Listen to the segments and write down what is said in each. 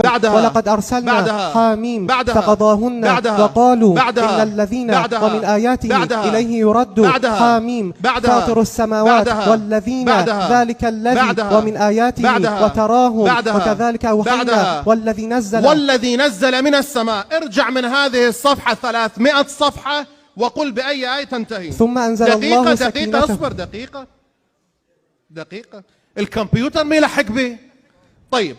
ولقد أرسلنا حاميم فقضاهن وقالوا إن الذين ومن آياته إليه يرد حاميم فاطر السماوات والذين ذلك الذي ومن آياته وتراهم وكذلك أوحينا والذي نزل من السماء. ارجع من هذه الصفحة 300 صفحة وقل بأي آية تنتهي. ثم أنزل الله سكينته. دقيقة اصبر دقيقة الكمبيوتر ما يلحق به. طيب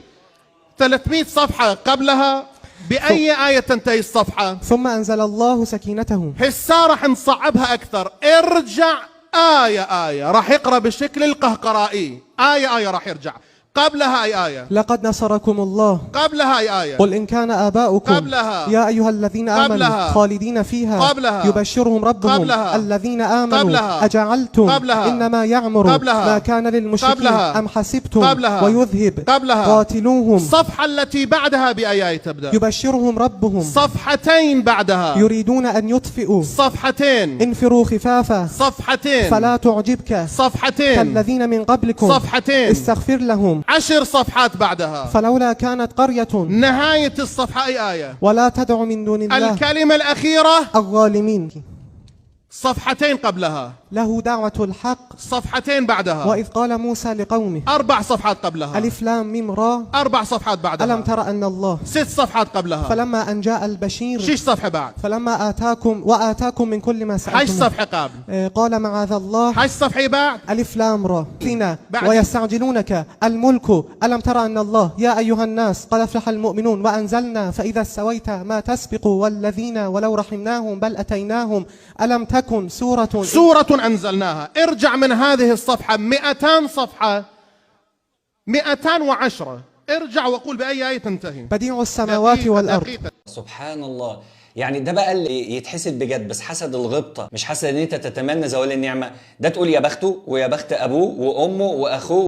300 صفحة قبلها بأي آية تنتهي الصفحة؟ ثم أنزل الله سكينته. هسه راح نصعبها أكثر. ارجع آية راح يقرأ بالشكل القهقرائي. آية راح يرجع. قبلها أي آية؟ لقد نصركم الله. قبلها أي آية؟ قل إن كان آباؤكم. قبلها يا أيها الذين آمنوا خالدين فيها. قبلها يبشرهم ربهم الذين آمنوا أجعلتم إنما يعمر ما كان للمشركين أم حسبتم ويذهب قاتلوهم. الصفحة التي بعدها بأي آية تبدأ؟ يبشرهم ربهم. صفحتين بعدها يريدون أن يطفئوا. صفحتين. انفروا خفافا. صفحتين. فلا تعجبك. صفحتين. كالذين من قبلكم. صفحتين. استغفر لهم. 10 صفحات بعدها. فلولا كانت قرية. نهاية الصفحة أي آية؟ ولا تدع من دون الله. الكلمة الأخيرة الظالمين. صفحتين قبلها له دعوة الحق. صفحتين بعدها وإذ قال موسى لقومه. 4 صفحات قبلها. ألف لام ميم را. 4 صفحات بعدها. ألم تر أن الله. 6 صفحات قبلها. فلما أن جاء البشير. 6 صفحة بعد. فلما آتاكم من كل ما سألتم. 8 صفحة قبل. قال معاذ الله. 8 صفحة بعد. ألف لام را. ويستعجلونك الملك ألم تر أن الله يا أيها الناس قد أفلح المؤمنون وأنزلنا فإذا استويت ما تسبق والذين ولو رحمناهم بل أتيناهم ألم تكن سورة أنزلناها. ارجع من هذه الصفحة 200 صفحة 210. ارجع وقول بأي آية تنتهي. بديع السماوات والأرض. سبحان الله. يعني ده بقى اللي يتحسد بجد، بس حسد الغبطة، مش حسد ان انت تتمنى زوال النعمة. ده تقول يا بخته ويا بخت ابوه وامه واخوه.